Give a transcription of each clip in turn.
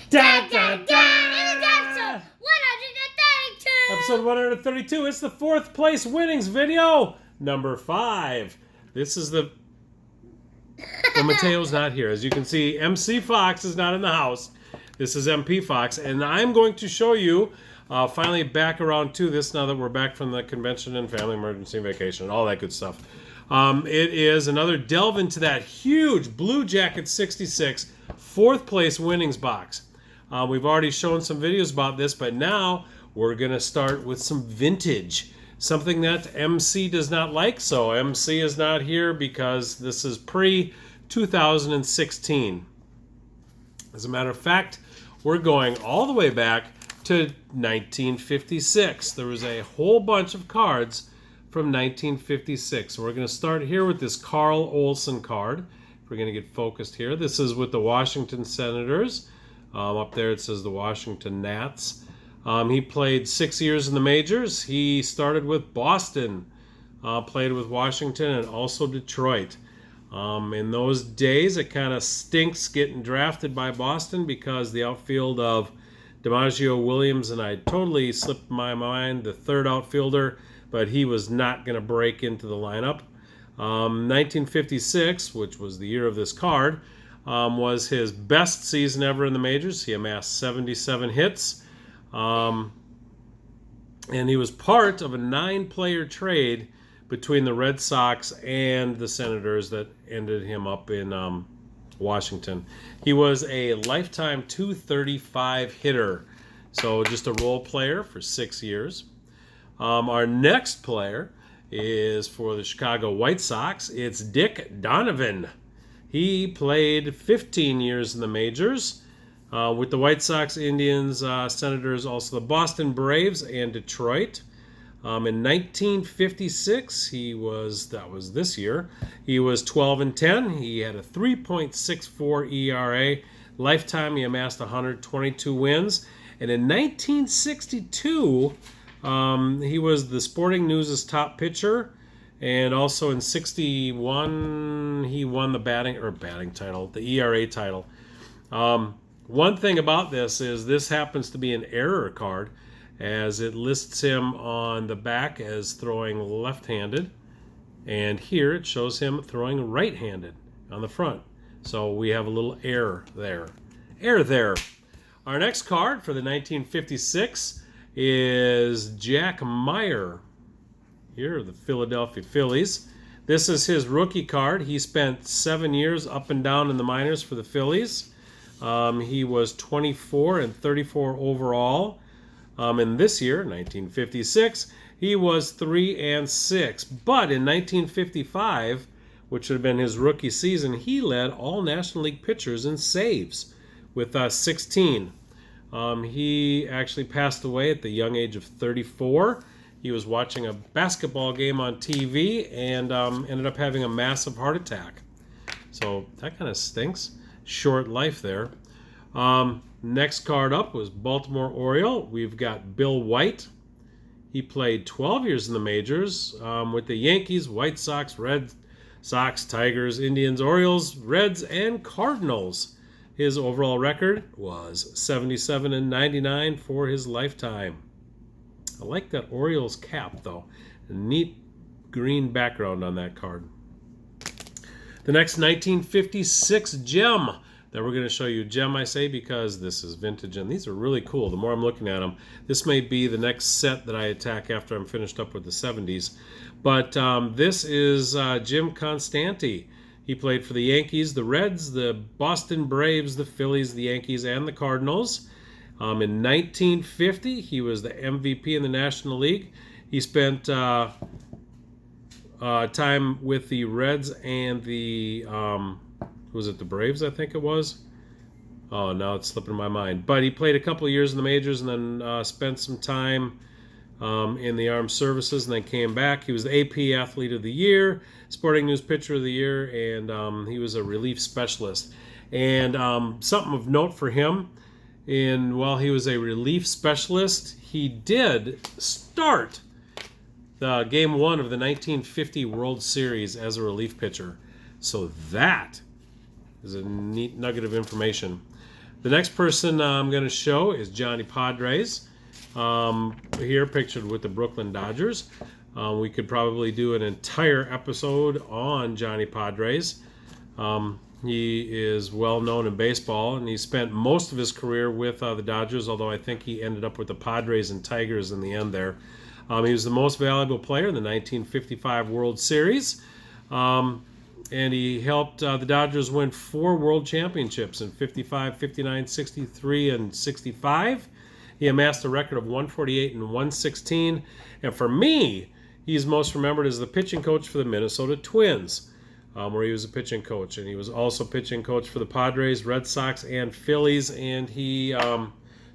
Da, da, da. Episode 132. It's the fourth place winnings video, number 5. This is the... Well, Mateo's not here. As you can see, MC Fox is not in the house. This is MP Fox, and I'm going to show you, finally back around to this now that we're back from the convention and family emergency vacation and all that good stuff. It is another delve into that huge Bluejacket 66 fourth place winnings box. We've already shown some videos about this, but now we're going to start with some vintage. Something that MC does not like, so MC is not here because this is pre-2016. As a matter of fact, we're going all the way back to 1956. There was a whole bunch of cards from 1956. So we're going to start here with this Carl Olsen card. We're going to get focused here. This is with the Washington Senators. Up there it says the Washington Nats. He played 6 years in the majors. He started with Boston, played with Washington, and also Detroit. In those days, it kind of stinks getting drafted by Boston because the outfield of DiMaggio, Williams, and I totally slipped my mind, the third outfielder, but he was not going to break into the lineup. 1956, which was the year of this card, was his best season ever in the majors. He amassed 77 hits. And he was part of a 9-player trade between the Red Sox and the Senators that ended him up in Washington. He was a lifetime .235 hitter, so just a role player for 6 years. Our next player is for the Chicago White Sox. It's Dick Donovan. He played 15 years in the majors with the White Sox, Indians, Senators, also the Boston Braves, and Detroit. In 1956, that was this year, he was 12-10. He had a 3.64 ERA. Lifetime, he amassed 122 wins. And in 1962, he was the Sporting News' top pitcher. And also in 61, he won the batting title, the ERA title. One thing about this is this happens to be an error card, as it lists him on the back as throwing left-handed, and here it shows him throwing right-handed on the front. So we have a little error there. Our next card for the 1956 is Jack Meyer. Here are the Philadelphia Phillies. This is his rookie card. He spent 7 years up and down in the minors for the Phillies. He was 24 and 34 overall. In this year, 1956, he was 3 and 6. But in 1955, which would have been his rookie season, he led all National League pitchers in saves with 16. He actually passed away at the young age of 34. He was watching a basketball game on TV and ended up having a massive heart attack. So that kind of stinks. Short life there. Next card up was Baltimore Oriole. We've got Bill White. He played 12 years in the majors with the Yankees, White Sox, Red Sox, Tigers, Indians, Orioles, Reds, and Cardinals. His overall record was 77 and 99 for his lifetime. I like that Orioles cap, though. A neat green background on that card. The next 1956 gem that we're going to show you. Gem, I say, because this is vintage, and these are really cool. The more I'm looking at them, this may be the next set that I attack after I'm finished up with the 70s. But this is Jim Constanti. He played for the Yankees, the Reds, the Boston Braves, the Phillies, the Yankees, and the Cardinals. In 1950, he was the MVP in the National League. He spent time with the Reds and the, was it the Braves, I think it was? Oh, now it's slipping my mind. But he played a couple of years in the majors and then spent some time in the armed services and then came back. He was the AP Athlete of the Year, Sporting News Pitcher of the Year, and he was a relief specialist. And something of note for him, while he was a relief specialist, he did start the Game 1 of the 1950 World Series as a relief pitcher. So that is a neat nugget of information. The next person I'm going to show is Johnny Padres. Here pictured with the Brooklyn Dodgers. We could probably do an entire episode on Johnny Padres. He is well known in baseball, and he spent most of his career with the Dodgers, although I think he ended up with the Padres and Tigers in the end there. He was the most valuable player in the 1955 World Series, and he helped the Dodgers win 4 World Championships in 55, 59, 63, and 65. He amassed a record of 148 and 116, and for me, he's most remembered as the pitching coach for the Minnesota Twins, where he was a pitching coach, and he was also pitching coach for the Padres, Red Sox, and Phillies, and he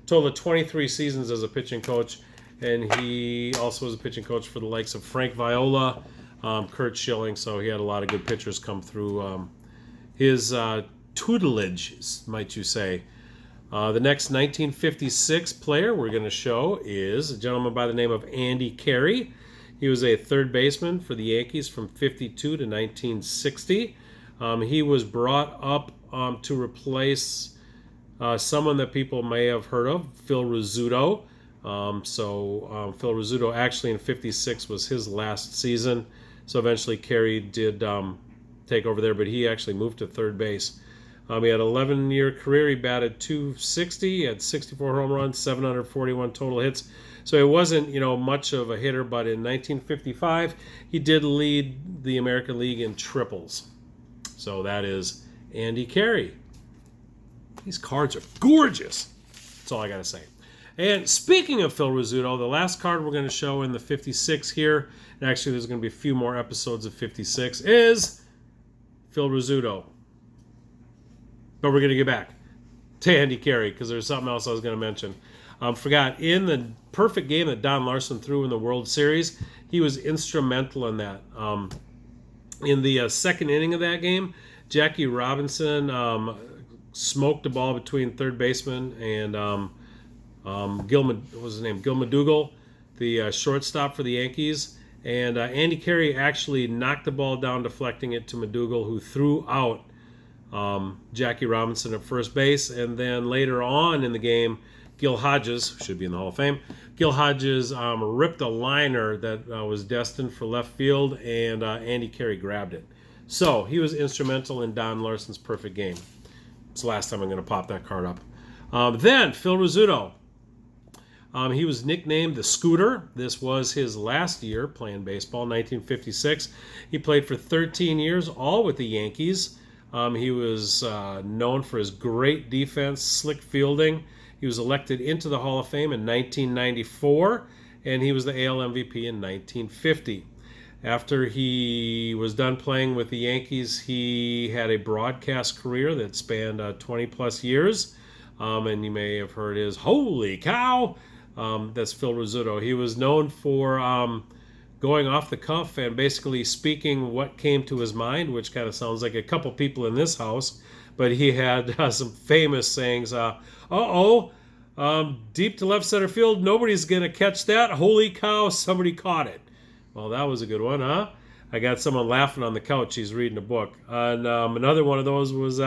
totaled 23 seasons as a pitching coach, and he also was a pitching coach for the likes of Frank Viola, Curt Schilling, so he had a lot of good pitchers come through his tutelage, might you say. The next 1956 player we're going to show is a gentleman by the name of Andy Kerry. He was a third baseman for the Yankees from 52 to 1960. He was brought up to replace someone that people may have heard of, Phil Rizzuto. Phil Rizzuto actually in 56 was his last season. So eventually Kerry did take over there, but he actually moved to third base. He had an 11-year career. He batted .260, he had 64 home runs, 741 total hits. So it wasn't, much of a hitter, but in 1955, he did lead the American League in triples. So that is Andy Kerry. These cards are gorgeous. That's all I got to say. And speaking of Phil Rizzuto, the last card we're going to show in the 56 here, and actually there's going to be a few more episodes of 56, is Phil Rizzuto. But we're going to get back to Andy Kerry because there's something else I was going to mention. Forgot, in the perfect game that Don Larson threw in the World Series, he was instrumental in that. In the second inning of that game, Jackie Robinson smoked the ball between third baseman and Gil McDougall, the shortstop for the Yankees. And Andy Kerry actually knocked the ball down, deflecting it to McDougall, who threw out Jackie Robinson at first base. And then later on in the game, Gil Hodges, should be in the Hall of Fame, Gil Hodges ripped a liner that was destined for left field, and Andy Kerry grabbed it. So he was instrumental in Don Larson's perfect game. It's the last time I'm going to pop that card up. Then Phil Rizzuto. He was nicknamed the Scooter. This was his last year playing baseball, 1956. He played for 13 years, all with the Yankees. He was known for his great defense, slick fielding. He was elected into the Hall of Fame in 1994, and he was the AL MVP in 1950. After he was done playing with the Yankees, he had a broadcast career that spanned 20-plus years, and you may have heard his "Holy Cow!" That's Phil Rizzuto. He was known for going off the cuff and basically speaking what came to his mind, which kind of sounds like a couple people in this house, but he had some famous sayings. Deep to left center field, nobody's going to catch that. Holy cow, somebody caught it. Well, that was a good one, huh? I got someone laughing on the couch. He's reading a book. And another one of those was,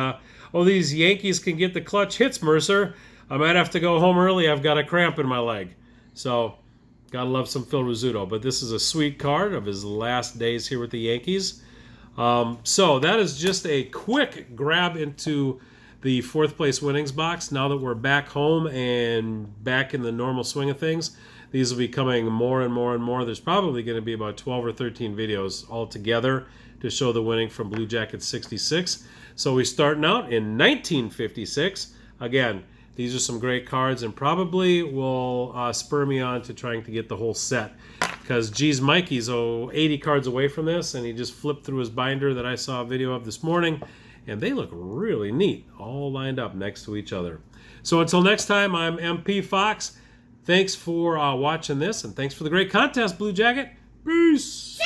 these Yankees can get the clutch hits, Mercer. I might have to go home early. I've got a cramp in my leg. So, gotta love some Phil Rizzuto. But this is a sweet card of his last days here with the Yankees. So that is just a quick grab into the fourth place winnings box. Now that we're back home and back in the normal swing of things, these will be coming more and more and more. There's probably going to be about 12 or 13 videos altogether to show the winning from Bluejacket 66. So we're starting out in 1956. Again, these are some great cards and probably will spur me on to trying to get the whole set. Because, geez, Mikey's 80 cards away from this, and he just flipped through his binder that I saw a video of this morning, and they look really neat, all lined up next to each other. So until next time, I'm MP Fox. Thanks for watching this, and thanks for the great contest, Bluejacket. Peace!